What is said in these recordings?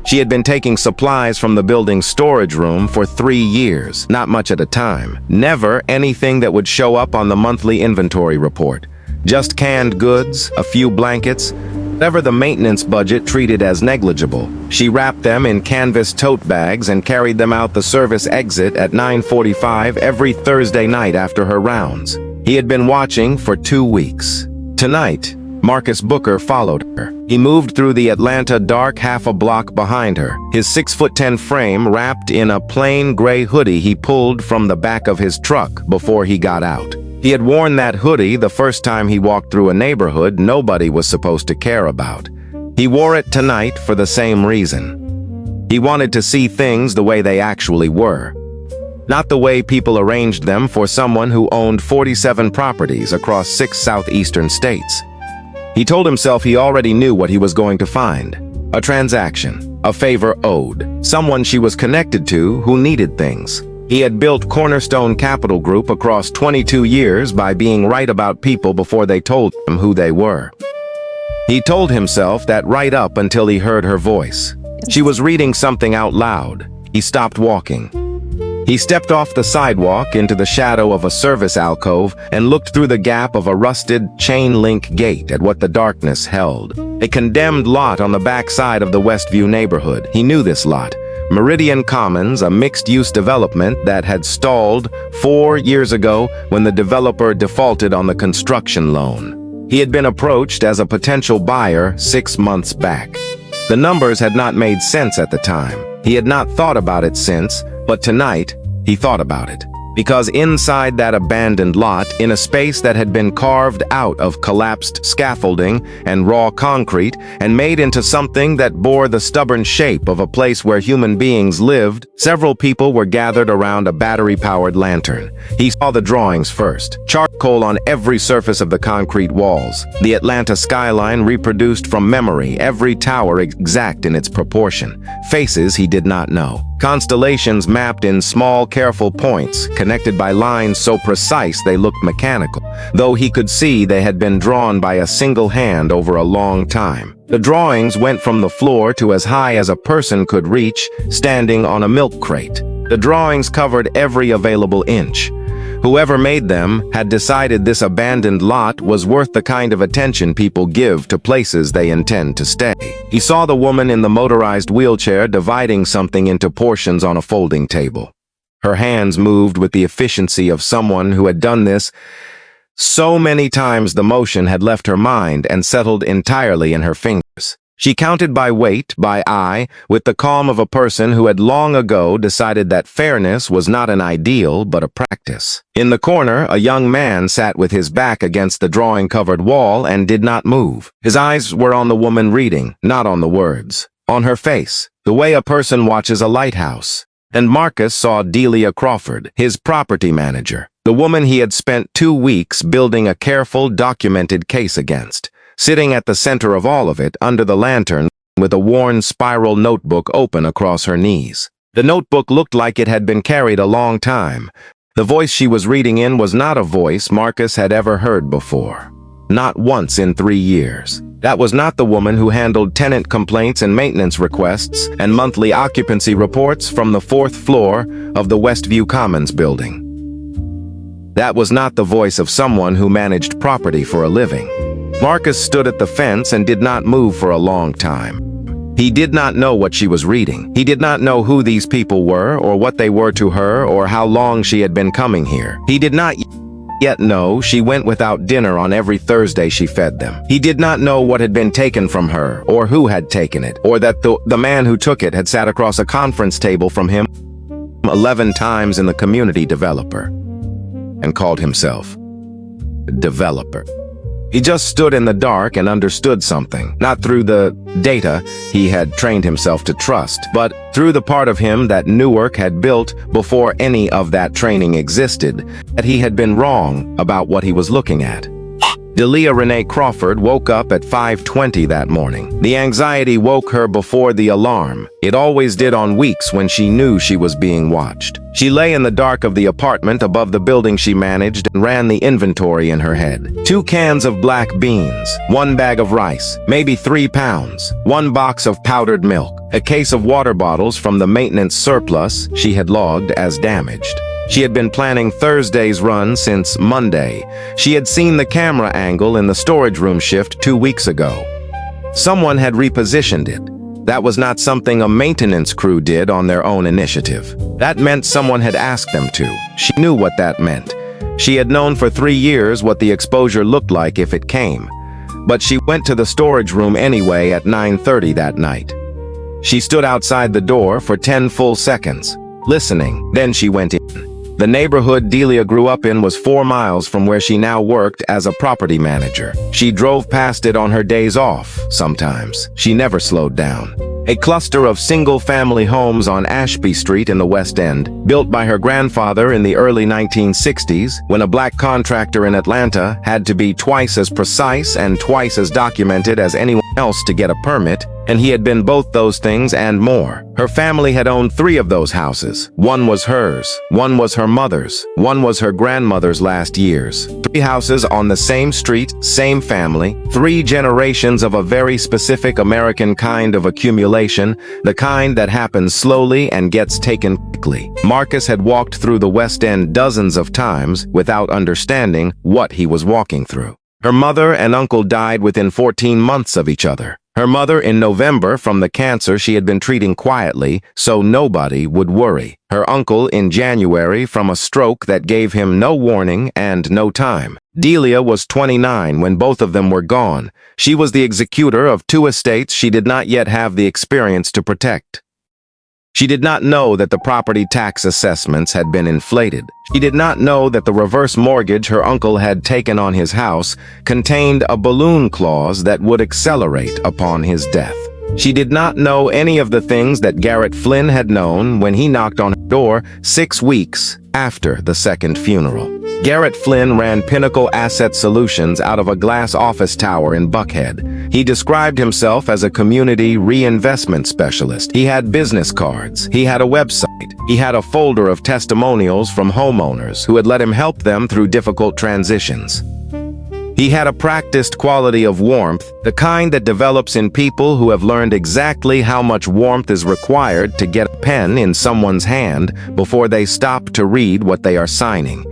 She had been taking supplies from the building's storage room for 3 years, not much at a time. Never anything that would show up on the monthly inventory report. Just canned goods, a few blankets, whatever the maintenance budget treated as negligible. She wrapped them in canvas tote bags and carried them out the service exit at 9:45 every Thursday night after her rounds. He had been watching for 2 weeks. Tonight, Marcus Booker followed her. He moved through the Atlanta dark half a block behind her, his 6'10" frame wrapped in a plain gray hoodie he pulled from the back of his truck before he got out. He had worn that hoodie the first time he walked through a neighborhood nobody was supposed to care about. He wore it tonight for the same reason. He wanted to see things the way they actually were, not the way people arranged them for someone who owned 47 properties across 6 southeastern states. He told himself he already knew what he was going to find. A transaction, a favor owed, someone she was connected to who needed things. He had built Cornerstone Capital Group across 22 years by being right about people before they told him who they were. He told himself that right up until he heard her voice. She was reading something out loud. He stopped walking. He stepped off the sidewalk into the shadow of a service alcove and looked through the gap of a rusted chain-link gate at what the darkness held. A condemned lot on the back side of the Westview neighborhood. He knew this lot. Meridian Commons, a mixed-use development that had stalled 4 years ago when the developer defaulted on the construction loan. He had been approached as a potential buyer 6 months back. The numbers had not made sense at the time. He had not thought about it since, but tonight, he thought about it. Because inside that abandoned lot, in a space that had been carved out of collapsed scaffolding and raw concrete and made into something that bore the stubborn shape of a place where human beings lived, several people were gathered around a battery-powered lantern. He saw the drawings first. Charcoal on every surface of the concrete walls. The Atlanta skyline reproduced from memory, every tower exact in its proportion. Faces he did not know. Constellations mapped in small, careful points, connected by lines so precise they looked mechanical, though he could see they had been drawn by a single hand over a long time. The drawings went from the floor to as high as a person could reach, standing on a milk crate. The drawings covered every available inch. Whoever made them had decided this abandoned lot was worth the kind of attention people give to places they intend to stay. He saw the woman in the motorized wheelchair dividing something into portions on a folding table. Her hands moved with the efficiency of someone who had done this so many times the motion had left her mind and settled entirely in her fingers. She counted by weight, by eye, with the calm of a person who had long ago decided that fairness was not an ideal but a practice. In the corner, a young man sat with his back against the drawing-covered wall and did not move. His eyes were on the woman reading, not on the words. On her face, the way a person watches a lighthouse. And Marcus saw Delia Crawford, his property manager, the woman he had spent 2 weeks building a careful, documented case against. Sitting at the center of all of it, under the lantern, with a worn spiral notebook open across her knees. The notebook looked like it had been carried a long time. The voice she was reading in was not a voice Marcus had ever heard before. Not once in 3 years. That was not the woman who handled tenant complaints and maintenance requests and monthly occupancy reports from the 4th floor of the Westview Commons building. That was not the voice of someone who managed property for a living. Marcus stood at the fence and did not move for a long time. He did not know what she was reading. He did not know who these people were, or what they were to her, or how long she had been coming here. He did not yet know she went without dinner on every Thursday she fed them. He did not know what had been taken from her, or who had taken it, or that the man who took it had sat across a conference table from him 11 times in the community developer, and called himself developer. He just stood in the dark and understood something, not through the data he had trained himself to trust, but through the part of him that Newark had built before any of that training existed, that he had been wrong about what he was looking at. Delia Crawford woke up at 5:20 that morning. The anxiety woke her before the alarm. It always did on weeks when she knew she was being watched. She lay in the dark of the apartment above the building she managed and ran the inventory in her head. 2 cans of black beans, 1 bag of rice, maybe 3 pounds, 1 box of powdered milk, a case of water bottles from the maintenance surplus she had logged as damaged. She had been planning Thursday's run since Monday. She had seen the camera angle in the storage room shift 2 weeks ago. Someone had repositioned it. That was not something a maintenance crew did on their own initiative. That meant someone had asked them to. She knew what that meant. She had known for 3 years what the exposure looked like if it came. But she went to the storage room anyway at 9:30 that night. She stood outside the door for 10 full seconds, listening. Then she went in. The neighborhood Delia grew up in was 4 miles from where she now worked as a property manager. She drove past it on her days off, sometimes. She never slowed down. A cluster of single-family homes on Ashby Street in the West End, built by her grandfather in the early 1960s, when a black contractor in Atlanta had to be twice as precise and twice as documented as anyone else to get a permit, and he had been both those things and more. Her family had owned 3 of those houses. 1 was hers, 1 was her mother's, 1 was her grandmother's last year's. 3 houses on the same street, same family, 3 generations of a very specific American kind of accumulation, the kind that happens slowly and gets taken quickly. Marcus had walked through the West End dozens of times without understanding what he was walking through. Her mother and uncle died within 14 months of each other. Her mother in November from the cancer she had been treating quietly, so nobody would worry. Her uncle in January from a stroke that gave him no warning and no time. Delia was 29 when both of them were gone. She was the executor of 2 estates she did not yet have the experience to protect. She did not know that the property tax assessments had been inflated. She did not know that the reverse mortgage her uncle had taken on his house contained a balloon clause that would accelerate upon his death. She did not know any of the things that Garrett Flynn had known when he knocked on her door 6 weeks after the second funeral. Garrett Flynn ran Pinnacle Asset Solutions out of a glass office tower in Buckhead. He described himself as a community reinvestment specialist. He had business cards. He had a website. He had a folder of testimonials from homeowners who had let him help them through difficult transitions. He had a practiced quality of warmth, the kind that develops in people who have learned exactly how much warmth is required to get a pen in someone's hand before they stop to read what they are signing.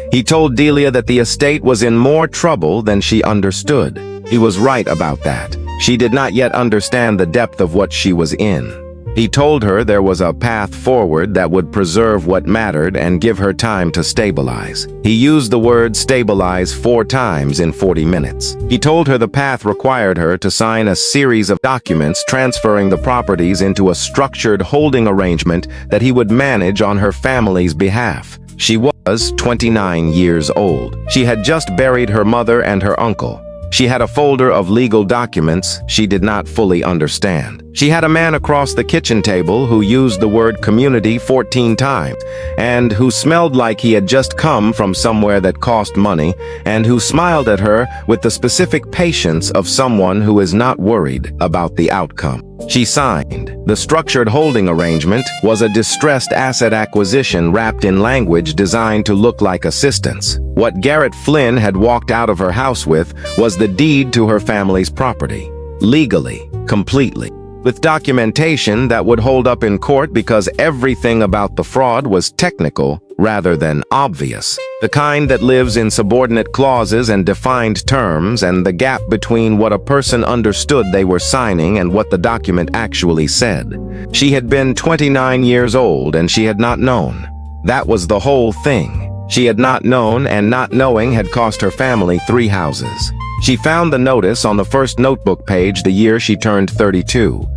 He told Delia that the estate was in more trouble than she understood. He was right about that. She did not yet understand the depth of what she was in. He told her there was a path forward that would preserve what mattered and give her time to stabilize. He used the word stabilize 4 times in 40 minutes. He told her the path required her to sign a series of documents transferring the properties into a structured holding arrangement that he would manage on her family's behalf. She was 29 years old. She had just buried her mother and her uncle. She had a folder of legal documents she did not fully understand. She had a man across the kitchen table who used the word community 14 times, and who smelled like he had just come from somewhere that cost money, and who smiled at her with the specific patience of someone who is not worried about the outcome. She signed. The structured holding arrangement was a distressed asset acquisition wrapped in language designed to look like assistance. What Garrett Flynn had walked out of her house with was the deed to her family's property. Legally, completely. With documentation that would hold up in court because everything about the fraud was technical rather than obvious. The kind that lives in subordinate clauses and defined terms, and the gap between what a person understood they were signing and what the document actually said. She had been 29 years old and she had not known. That was the whole thing. She had not known, and not knowing had cost her family 3 houses. She found the notice on the first notebook page the year she turned 32.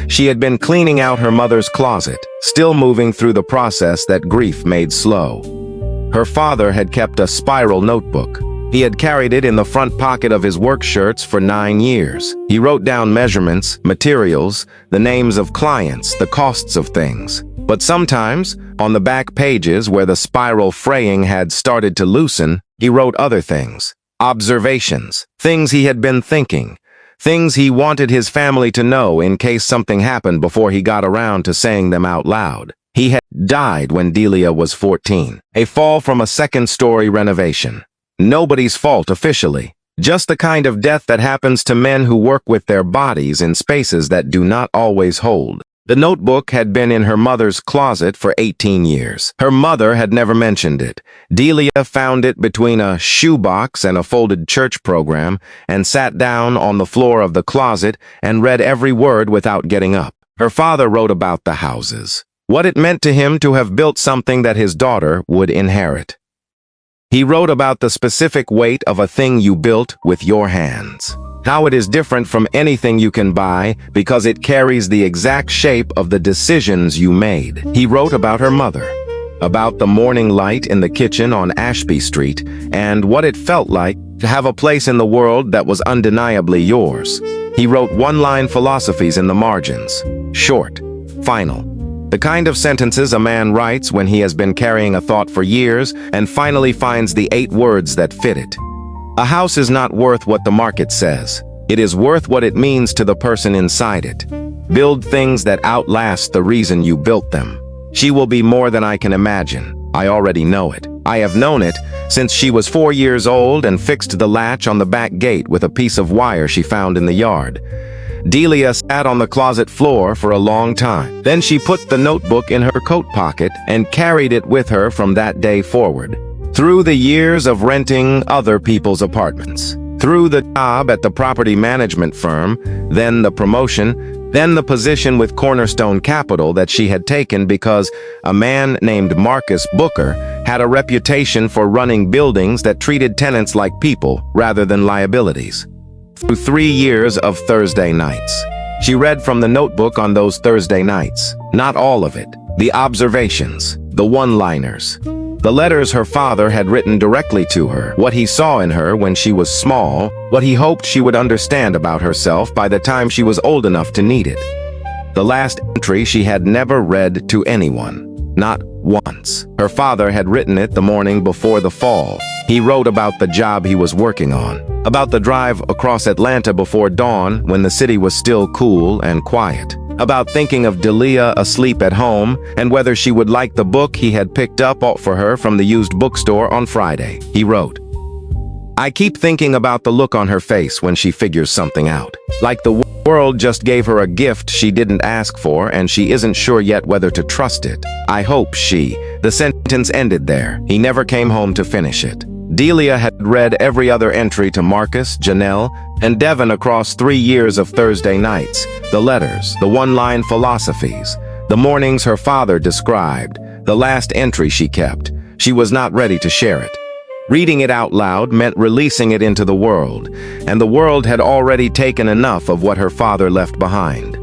She had been cleaning out her mother's closet, still moving through the process that grief made slow. Her father had kept a spiral notebook. He had carried it in the front pocket of his work shirts for 9 years. He wrote down measurements, materials, the names of clients, the costs of things. But sometimes, on the back pages where the spiral fraying had started to loosen, he wrote other things. Observations, things he had been thinking, things he wanted his family to know in case something happened before he got around to saying them out loud. He had died when Delia was 14. A fall from a second-story renovation. Nobody's fault officially. Just the kind of death that happens to men who work with their bodies in spaces that do not always hold. The notebook had been in her mother's closet for 18 years. Her mother had never mentioned it. Delia found it between a shoebox and a folded church program and sat down on the floor of the closet and read every word without getting up. Her father wrote about the houses, what it meant to him to have built something that his daughter would inherit. He wrote about the specific weight of a thing you built with your hands. How it is different from anything you can buy because it carries the exact shape of the decisions you made. He wrote about her mother, about the morning light in the kitchen on Ashby Street, and what it felt like to have a place in the world that was undeniably yours. He wrote one-line philosophies in the margins, short, final. The kind of sentences a man writes when he has been carrying a thought for years and finally finds the 8 words that fit it. A house is not worth what the market says. It is worth what it means to the person inside it. Build things that outlast the reason you built them. She will be more than I can imagine. I already know it. I have known it since she was 4 years old and fixed the latch on the back gate with a piece of wire she found in the yard. Delia sat on the closet floor for a long time. Then she put the notebook in her coat pocket and carried it with her from that day forward. Through the years of renting other people's apartments, through the job at the property management firm, then the promotion, then the position with Cornerstone Capital that she had taken because a man named Marcus Booker had a reputation for running buildings that treated tenants like people rather than liabilities. Through 3 years of Thursday nights. She read from the notebook on those Thursday nights. Not all of it. The observations, the one-liners. The letters her father had written directly to her, what he saw in her when she was small, what he hoped she would understand about herself by the time she was old enough to need it. The last entry she had never read to anyone, not once. Her father had written it the morning before the fall. He wrote about the job he was working on, about the drive across Atlanta before dawn when the city was still cool and quiet, about thinking of Delia asleep at home and whether she would like the book he had picked up for her from the used bookstore on Friday. He wrote, I keep thinking about the look on her face when she figures something out. Like the world just gave her a gift she didn't ask for and she isn't sure yet whether to trust it. I hope she. The sentence ended there. He never came home to finish it. Delia had read every other entry to Marcus, Janelle, and Devin across 3 years of Thursday nights, the letters, the one-line philosophies, the mornings her father described, the last entry she kept. She was not ready to share it. Reading it out loud meant releasing it into the world, and the world had already taken enough of what her father left behind.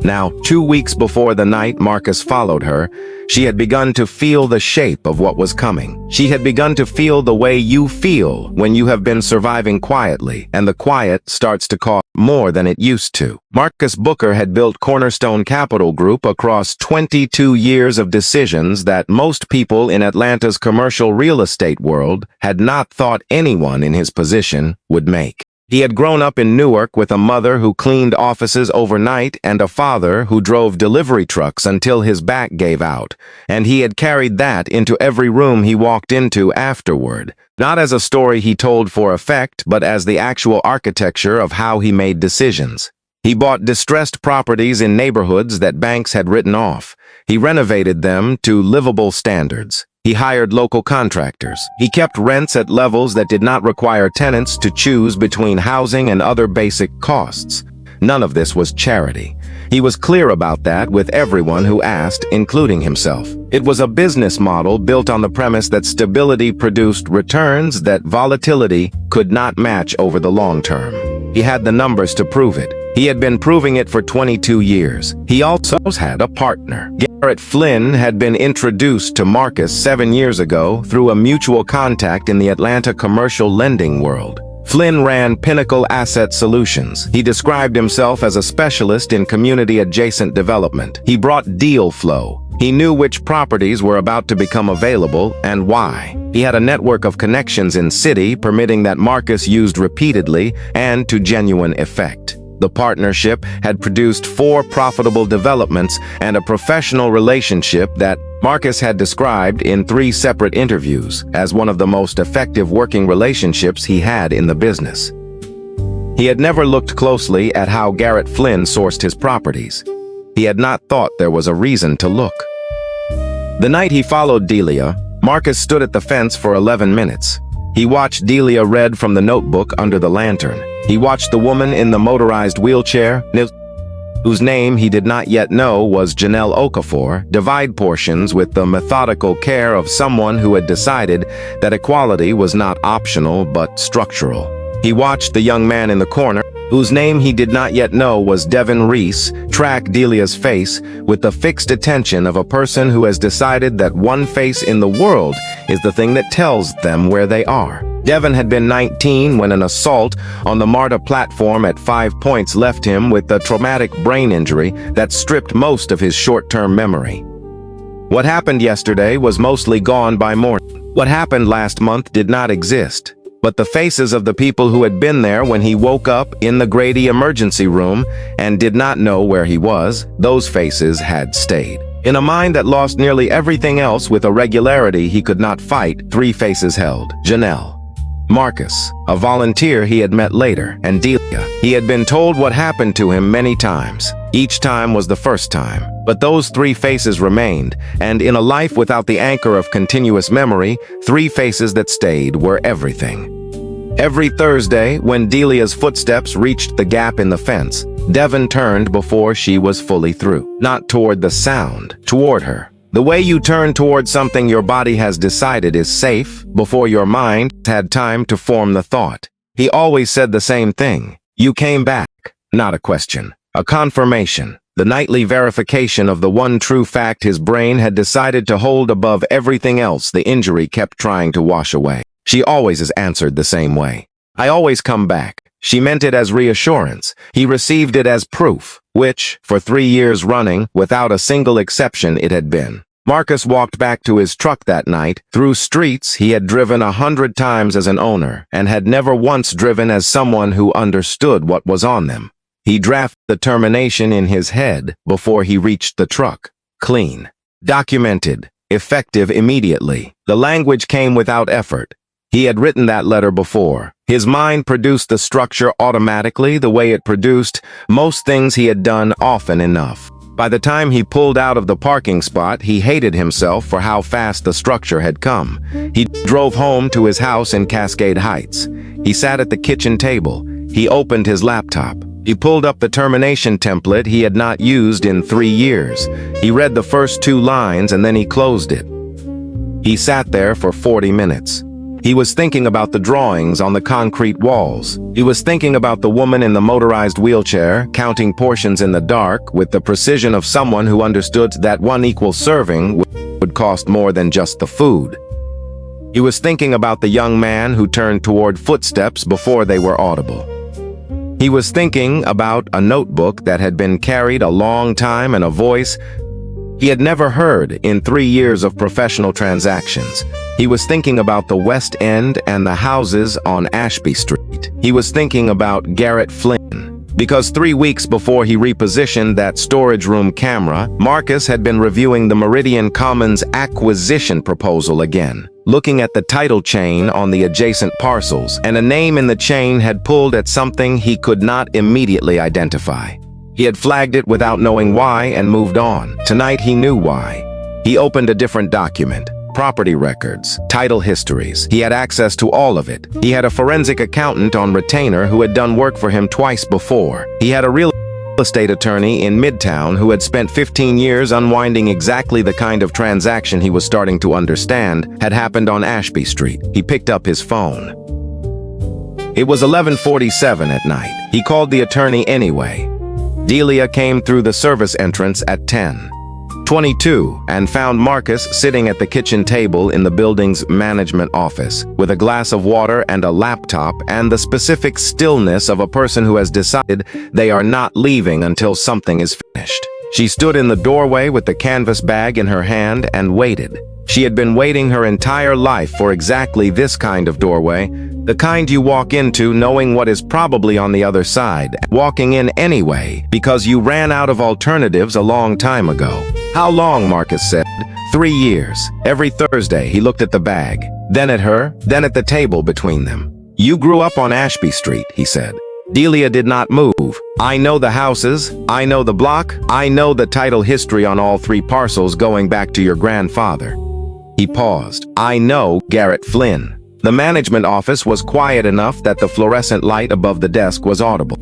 Now, 2 weeks before the night Marcus followed her, she had begun to feel the shape of what was coming. She had begun to feel the way you feel when you have been surviving quietly, and the quiet starts to cost more than it used to. Marcus Booker had built Cornerstone Capital Group across 22 years of decisions that most people in Atlanta's commercial real estate world had not thought anyone in his position would make. He had grown up in Newark with a mother who cleaned offices overnight and a father who drove delivery trucks until his back gave out, and he had carried that into every room he walked into afterward, not as a story he told for effect, but as the actual architecture of how he made decisions. He bought distressed properties in neighborhoods that banks had written off. He renovated them to livable standards. He hired local contractors. He kept rents at levels that did not require tenants to choose between housing and other basic costs. None of this was charity. He was clear about that with everyone who asked, including himself. It was a business model built on the premise that stability produced returns that volatility could not match over the long term. He had the numbers to prove it. He had been proving it for 22 years. He also had a partner. Garrett Flynn had been introduced to Marcus 7 years ago through a mutual contact in the Atlanta commercial lending world. Flynn ran Pinnacle Asset Solutions. He described himself as a specialist in community-adjacent development. He brought deal flow. He knew which properties were about to become available and why. He had a network of connections in city permitting that Marcus used repeatedly and to genuine effect. The partnership had produced 4 profitable developments and a professional relationship that Marcus had described in 3 separate interviews as one of the most effective working relationships he had in the business. He had never looked closely at how Garrett Flynn sourced his properties. He had not thought there was a reason to look. The night he followed Delia, Marcus stood at the fence for 11 minutes. He watched Delia read from the notebook under the lantern. He watched the woman in the motorized wheelchair, whose name he did not yet know was Janelle Okafor, divide portions with the methodical care of someone who had decided that equality was not optional but structural. He watched the young man in the corner, whose name he did not yet know was Devin Reese, track Delia's face with the fixed attention of a person who has decided that one face in the world is the thing that tells them where they are. Devin had been 19 when an assault on the MARTA platform at 5 Points left him with a traumatic brain injury that stripped most of his short-term memory. What happened yesterday was mostly gone by morning. What happened last month did not exist. But the faces of the people who had been there when he woke up in the Grady emergency room and did not know where he was, those faces had stayed. In a mind that lost nearly everything else with a regularity he could not fight, 3 faces held. Janelle, Marcus, a volunteer he had met later, and Delia. He had been told what happened to him many times. Each time was the first time. But those 3 faces remained, and in a life without the anchor of continuous memory, 3 faces that stayed were everything. Every Thursday, when Delia's footsteps reached the gap in the fence, Devin turned before she was fully through. Not toward the sound, toward her. The way you turn toward something your body has decided is safe before your mind had time to form the thought. He always said the same thing. You came back. Not a question. A confirmation. The nightly verification of the one true fact his brain had decided to hold above everything else the injury kept trying to wash away. She always has answered the same way. I always come back. She meant it as reassurance. He received it as proof, which, for 3 years running, without a single exception it had been. Marcus walked back to his truck that night, through streets he had driven 100 times as an owner, and had never once driven as someone who understood what was on them. He drafted the termination in his head before he reached the truck. Clean. Documented. Effective immediately. The language came without effort. He had written that letter before. His mind produced the structure automatically the way it produced most things he had done often enough. By the time he pulled out of the parking spot, he hated himself for how fast the structure had come. He drove home to his house in Cascade Heights. He sat at the kitchen table. He opened his laptop. He pulled up the termination template he had not used in 3 years. He read the first 2 lines and then he closed it. He sat there for 40 minutes. He was thinking about the drawings on the concrete walls. He was thinking about the woman in the motorized wheelchair, counting portions in the dark with the precision of someone who understood that 1 equal serving would cost more than just the food. He was thinking about the young man who turned toward footsteps before they were audible. He was thinking about a notebook that had been carried a long time and a voice he had never heard in 3 years of professional transactions. He was thinking about the West End and the houses on Ashby Street. He was thinking about Garrett Flynn. Because 3 weeks before he repositioned that storage room camera, Marcus had been reviewing the Meridian Commons acquisition proposal again, looking at the title chain on the adjacent parcels, and a name in the chain had pulled at something he could not immediately identify. He had flagged it without knowing why and moved on. Tonight he knew why. He opened a different document. Property records, title histories. He had access to all of it. He had a forensic accountant on retainer who had done work for him twice before. He had a real estate attorney in Midtown who had spent 15 years unwinding exactly the kind of transaction he was starting to understand had happened on Ashby Street. He picked up his phone. It was 11:47 at night. He called the attorney anyway. Delia came through the service entrance at 10:22 and found Marcus sitting at the kitchen table in the building's management office with a glass of water and a laptop and the specific stillness of a person who has decided they are not leaving until something is finished. She stood in the doorway with the canvas bag in her hand and waited. She had been waiting her entire life for exactly this kind of doorway, the kind you walk into knowing what is probably on the other side, walking in anyway because you ran out of alternatives a long time ago. How long, Marcus said. 3 years. Every Thursday, he looked at the bag, then at her, then at the table between them. You grew up on Ashby Street, he said. Delia did not move. I know the houses, I know the block, I know the title history on all 3 parcels going back to your grandfather. He paused. I know Garrett Flynn. The management office was quiet enough that the fluorescent light above the desk was audible.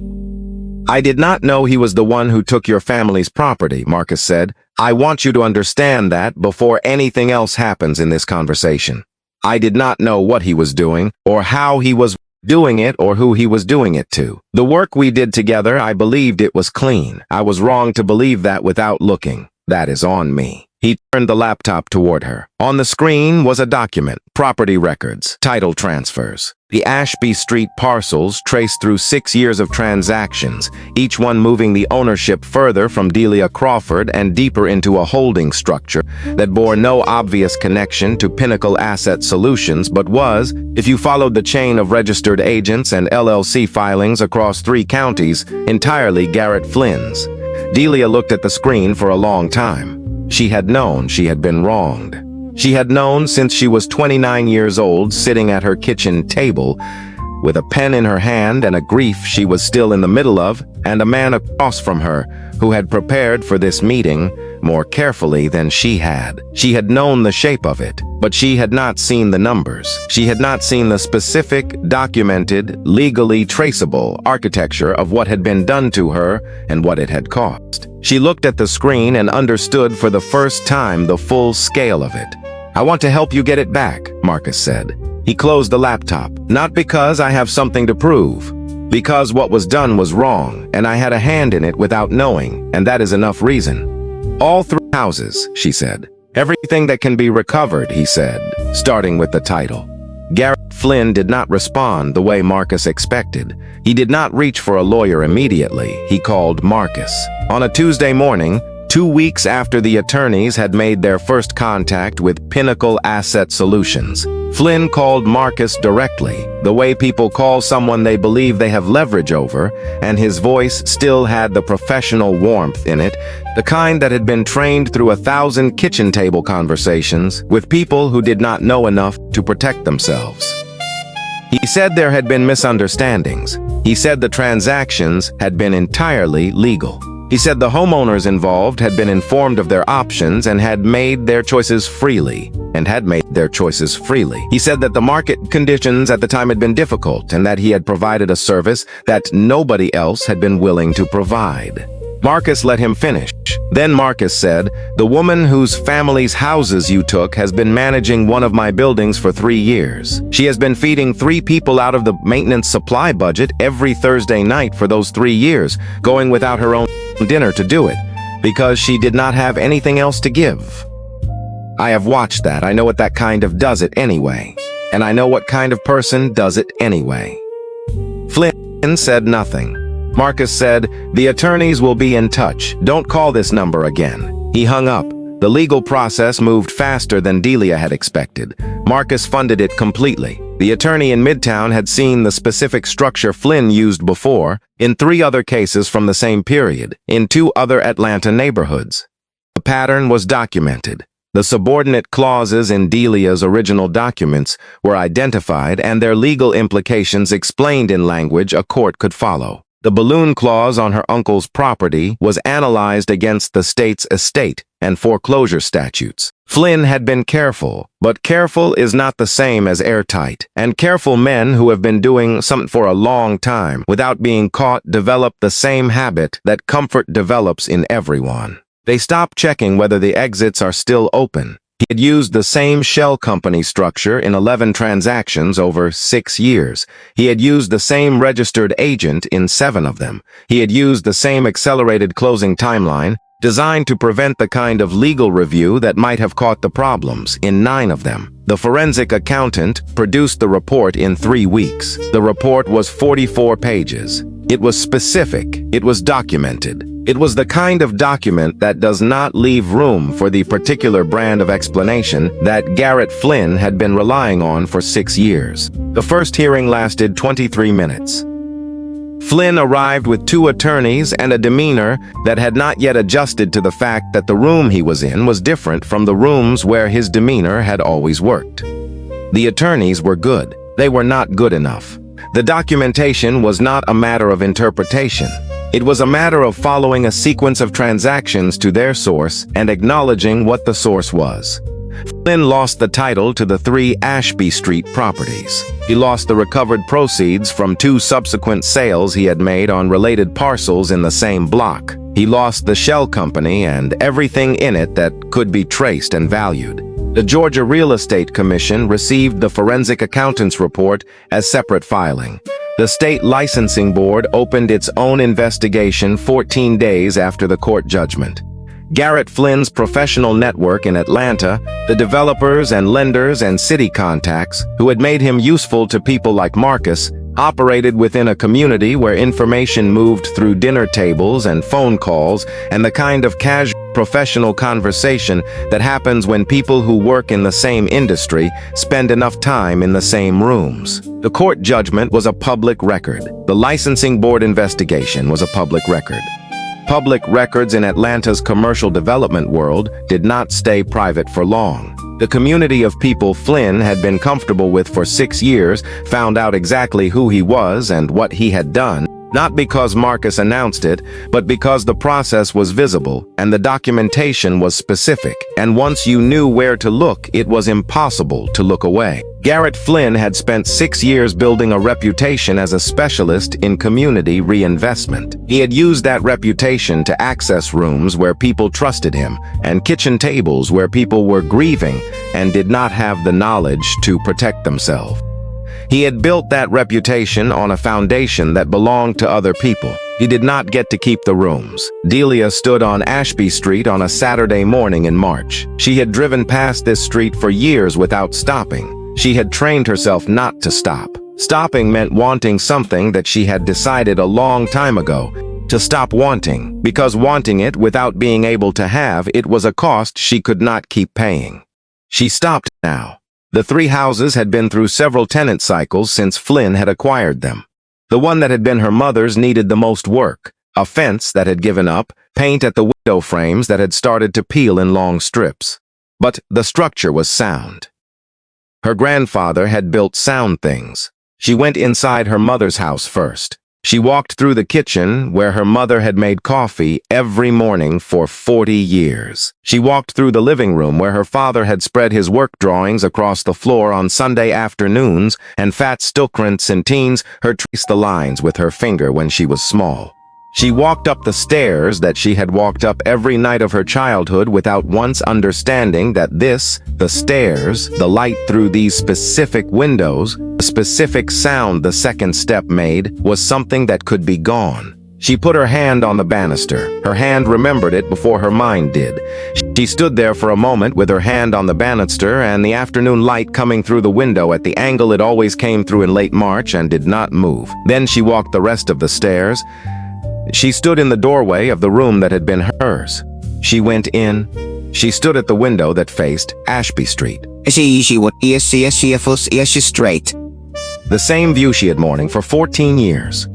I did not know he was the one who took your family's property, Marcus said. I want you to understand that before anything else happens in this conversation. I did not know what he was doing, or how he was doing it, or who he was doing it to. The work we did together, I believed it was clean. I was wrong to believe that without looking. That is on me. He turned the laptop toward her. On the screen was a document, property records, title transfers. The Ashby Street parcels traced through 6 years of transactions, each one moving the ownership further from Delia Crawford and deeper into a holding structure that bore no obvious connection to Pinnacle Asset Solutions but was, if you followed the chain of registered agents and LLC filings across 3 counties, entirely Garrett Flynn's. Delia looked at the screen for a long time. She had known she had been wronged. She had known since she was 29 years old, sitting at her kitchen table, with a pen in her hand and a grief she was still in the middle of, and a man across from her who had prepared for this meeting more carefully than she had. She had known the shape of it, but she had not seen the numbers. She had not seen the specific, documented, legally traceable architecture of what had been done to her and what it had cost. She looked at the screen and understood for the first time the full scale of it. I want to help you get it back, Marcus said. He closed the laptop. Not because I have something to prove. Because what was done was wrong, and I had a hand in it without knowing, and that is enough reason. All 3 houses, she said. Everything that can be recovered, he said, starting with the title. Garrett Flynn did not respond the way Marcus expected. He did not reach for a lawyer immediately. He called Marcus. On a Tuesday morning, 2 weeks after the attorneys had made their first contact with Pinnacle Asset Solutions, Flynn called Marcus directly, the way people call someone they believe they have leverage over, and his voice still had the professional warmth in it, the kind that had been trained through 1,000 kitchen table conversations with people who did not know enough to protect themselves. He said there had been misunderstandings. He said the transactions had been entirely legal. He said the homeowners involved had been informed of their options and had made their choices freely. He said that the market conditions at the time had been difficult and that he had provided a service that nobody else had been willing to provide. Marcus let him finish. Then Marcus said, the woman whose family's houses you took has been managing one of my buildings for 3 years. She has been feeding 3 people out of the maintenance supply budget every Thursday night for those 3 years, going without her own dinner to do it, because she did not have anything else to give. I have watched that. I know what that kind of does it anyway. And I know what kind of person does it anyway. Flynn said nothing. Marcus said, the attorneys will be in touch. Don't call this number again. He hung up. The legal process moved faster than Delia had expected. Marcus funded it completely. The attorney in Midtown had seen the specific structure Flynn used before, in 3 other cases from the same period, in 2 other Atlanta neighborhoods. The pattern was documented. The subordinate clauses in Delia's original documents were identified and their legal implications explained in language a court could follow. The balloon clause on her uncle's property was analyzed against the state's estate and foreclosure statutes. Flynn had been careful, but careful is not the same as airtight. And careful men who have been doing something for a long time without being caught develop the same habit that comfort develops in everyone. They stop checking whether the exits are still open. He had used the same shell company structure in 11 transactions over 6 years. He had used the same registered agent in 7 of them. He had used the same accelerated closing timeline, designed to prevent the kind of legal review that might have caught the problems, in 9 of them. The forensic accountant produced the report in 3 weeks. The report was 44 pages. It was specific. It was documented. It was the kind of document that does not leave room for the particular brand of explanation that Garrett Flynn had been relying on for 6 years. The first hearing lasted 23 minutes. Flynn arrived with 2 attorneys and a demeanor that had not yet adjusted to the fact that the room he was in was different from the rooms where his demeanor had always worked. The attorneys were good. They were not good enough. The documentation was not a matter of interpretation. It was a matter of following a sequence of transactions to their source and acknowledging what the source was. Flynn lost the title to the 3 Ashby Street properties. He lost the recovered proceeds from 2 subsequent sales he had made on related parcels in the same block. He lost the shell company and everything in it that could be traced and valued. The Georgia Real Estate Commission received the forensic accountant's report as separate filing. The state licensing board opened its own investigation 14 days after the court judgment. Garrett Flynn's professional network in Atlanta, the developers and lenders and city contacts who had made him useful to people like Marcus, operated within a community where information moved through dinner tables and phone calls and the kind of casual professional conversation that happens when people who work in the same industry spend enough time in the same rooms. The court judgment was a public record. The licensing board investigation was a public record. Public records in Atlanta's commercial development world did not stay private for long. The community of people Flynn had been comfortable with for 6 years found out exactly who he was and what he had done, not because Marcus announced it, but because the process was visible and the documentation was specific, and once you knew where to look, it was impossible to look away. Garrett Flynn had spent 6 years building a reputation as a specialist in community reinvestment. He had used that reputation to access rooms where people trusted him and kitchen tables where people were grieving and did not have the knowledge to protect themselves. He had built that reputation on a foundation that belonged to other people. He did not get to keep the rooms. Delia stood on Ashby Street on a Saturday morning in March. She had driven past this street for years without stopping. She had trained herself not to stop. Stopping meant wanting something that she had decided a long time ago to stop wanting, because wanting it without being able to have it was a cost she could not keep paying. She stopped now. The 3 houses had been through several tenant cycles since Flynn had acquired them. The one that had been her mother's needed the most work, a fence that had given up, paint at the window frames that had started to peel in long strips. But the structure was sound. Her grandfather had built sound things. She went inside her mother's house first. She walked through the kitchen where her mother had made coffee every morning for 40 years. She walked through the living room where her father had spread his work drawings across the floor on Sunday afternoons, and fat Stilkrantz and teens her traced the lines with her finger when she was small. She walked up the stairs that she had walked up every night of her childhood without once understanding that the stairs, the light through these specific windows, the specific sound the second step made, was something that could be gone. She put her hand on the banister. Her hand remembered it before her mind did. She stood there for a moment with her hand on the banister and the afternoon light coming through the window at the angle it always came through in late March and did not move. Then she walked the rest of the stairs. She stood in the doorway of the room that had been hers. She went in. She stood at the window that faced Ashby Street. Straight. The same view she had morning for 14 years.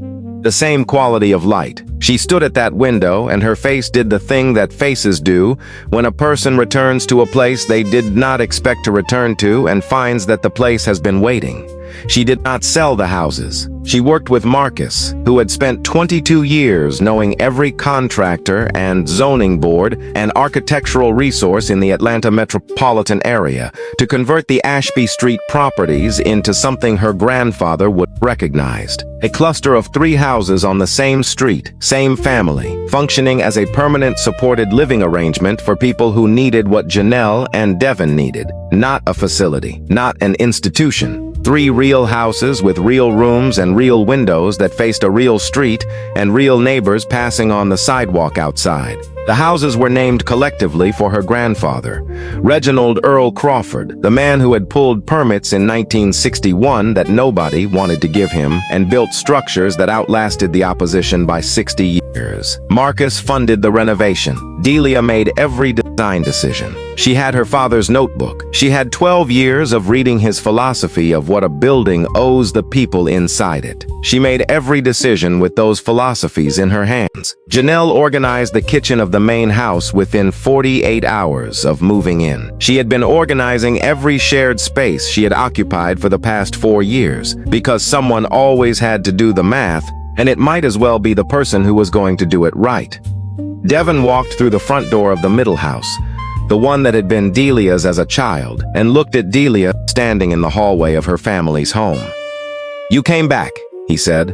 The same quality of light. She stood at that window and her face did the thing that faces do when a person returns to a place they did not expect to return to and finds that the place has been waiting. She did not sell the houses. She worked with Marcus, who had spent 22 years knowing every contractor and zoning board and architectural resource in the Atlanta metropolitan area to convert the Ashby Street properties into something her grandfather would have recognized. A cluster of 3 houses on the same street, same family, functioning as a permanent supported living arrangement for people who needed what Janelle and Devin needed. Not a facility, not an institution. 3 real houses with real rooms and real windows that faced a real street and real neighbors passing on the sidewalk outside. The houses were named collectively for her grandfather, Reginald Earl Crawford, the man who had pulled permits in 1961 that nobody wanted to give him and built structures that outlasted the opposition by 60 years. Marcus funded the renovation. Delia made every design decision. She had her father's notebook. She had 12 years of reading his philosophy of what a building owes the people inside it. She made every decision with those philosophies in her hands. Janelle organized the kitchen of the main house within 48 hours of moving in. She had been organizing every shared space she had occupied for the past 4 years, because someone always had to do the math, and it might as well be the person who was going to do it right. Devin walked through the front door of the middle house, the one that had been Delia's as a child, and looked at Delia standing in the hallway of her family's home. "You came back," he said.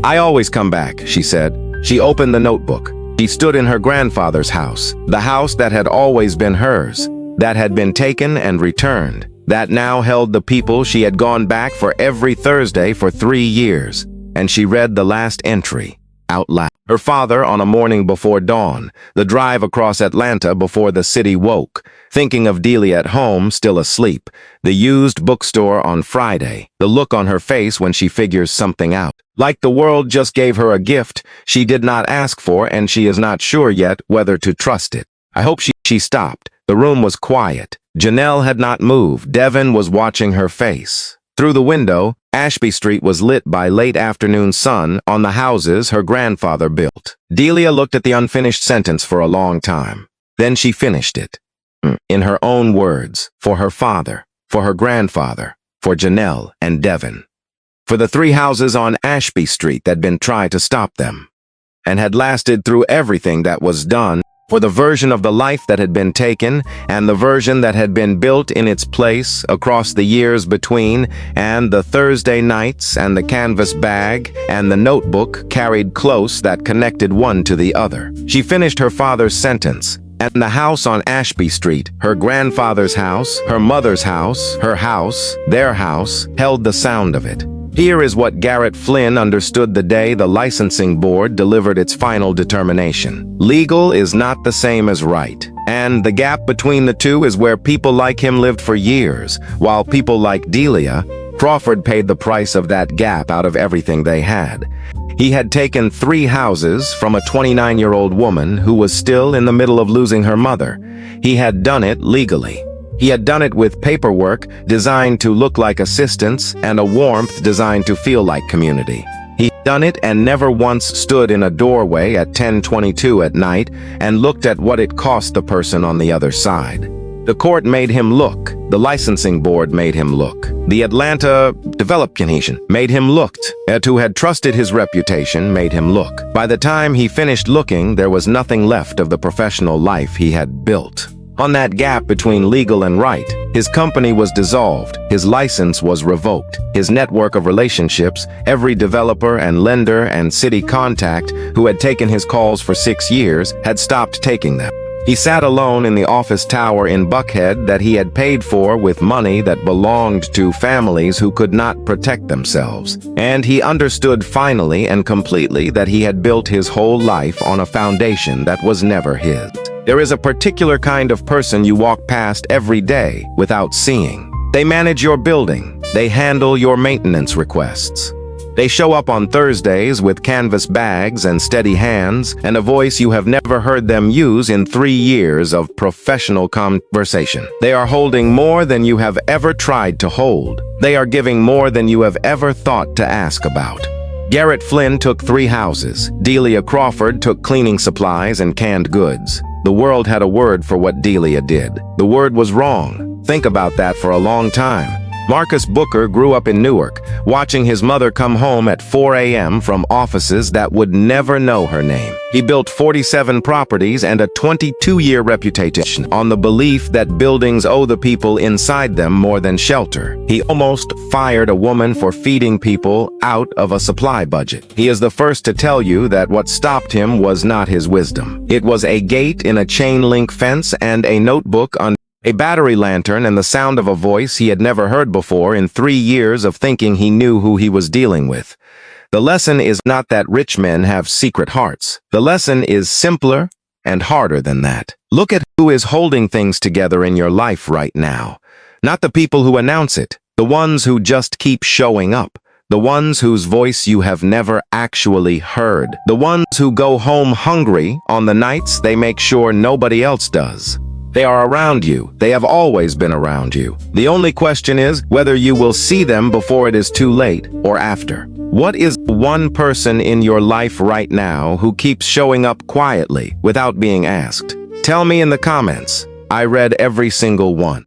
"I always come back," she said. She opened the notebook. She stood in her grandfather's house, the house that had always been hers, that had been taken and returned, that now held the people she had gone back for every Thursday for 3 years, and she read the last entry out loud. Her father on a morning before dawn, the drive across Atlanta before the city woke, thinking of Delia at home, still asleep, the used bookstore on Friday, the look on her face when she figures something out. Like the world just gave her a gift she did not ask for, and she is not sure yet whether to trust it. I hope she stopped. The room was quiet. Janelle had not moved. Devin was watching her face. Through the window, Ashby Street was lit by late afternoon sun on the houses her grandfather built. Delia looked at the unfinished sentence for a long time. Then she finished it. In her own words, for her father, for her grandfather, for Janelle and Devin. For the 3 houses on Ashby Street that had been tried to stop them, and had lasted through everything that was done, for the version of the life that had been taken and the version that had been built in its place across the years between, and the Thursday nights and the canvas bag and the notebook carried close that connected one to the other. She finished her father's sentence, and the house on Ashby Street, her grandfather's house, her mother's house, her house, their house, held the sound of it. Here is what Garrett Flynn understood the day the licensing board delivered its final determination. Legal is not the same as right, and the gap between the two is where people like him lived for years, while people like Delia Crawford paid the price of that gap out of everything they had. He had taken 3 houses from a 29-year-old woman who was still in the middle of losing her mother. He had done it legally. He had done it with paperwork designed to look like assistance and a warmth designed to feel like community. He had done it and never once stood in a doorway at 10:22 at night and looked at what it cost the person on the other side. The court made him look. The licensing board made him look. The Atlanta Development made him looked. Ed, who had trusted his reputation, made him look. By the time he finished looking, there was nothing left of the professional life he had built. On that gap between legal and right, his company was dissolved, his license was revoked, his network of relationships, every developer and lender and city contact who had taken his calls for 6 years had stopped taking them. He sat alone in the office tower in Buckhead that he had paid for with money that belonged to families who could not protect themselves. And he understood finally and completely that he had built his whole life on a foundation that was never his. There is a particular kind of person you walk past every day without seeing. They manage your building. They handle your maintenance requests. They show up on Thursdays with canvas bags and steady hands and a voice you have never heard them use in 3 years of professional conversation. They are holding more than you have ever tried to hold. They are giving more than you have ever thought to ask about. Garrett Flynn took 3 houses. Delia Crawford took cleaning supplies and canned goods. The world had a word for what Delia did. The word was wrong. Think about that for a long time. Marcus Booker grew up in Newark, watching his mother come home at 4 a.m. from offices that would never know her name. He built 47 properties and a 22-year reputation on the belief that buildings owe the people inside them more than shelter. He almost fired a woman for feeding people out of a supply budget. He is the first to tell you that what stopped him was not his wisdom. It was a gate in a chain-link fence and a notebook on a battery lantern and the sound of a voice he had never heard before in 3 years of thinking he knew who he was dealing with. The lesson is not that rich men have secret hearts. The lesson is simpler and harder than that. Look at who is holding things together in your life right now. Not the people who announce it, the ones who just keep showing up. The ones whose voice you have never actually heard. The ones who go home hungry on the nights they make sure nobody else does. They are around you. They have always been around you. The only question is whether you will see them before it is too late or after. What is one person in your life right now who keeps showing up quietly without being asked? Tell me in the comments. I read every single one.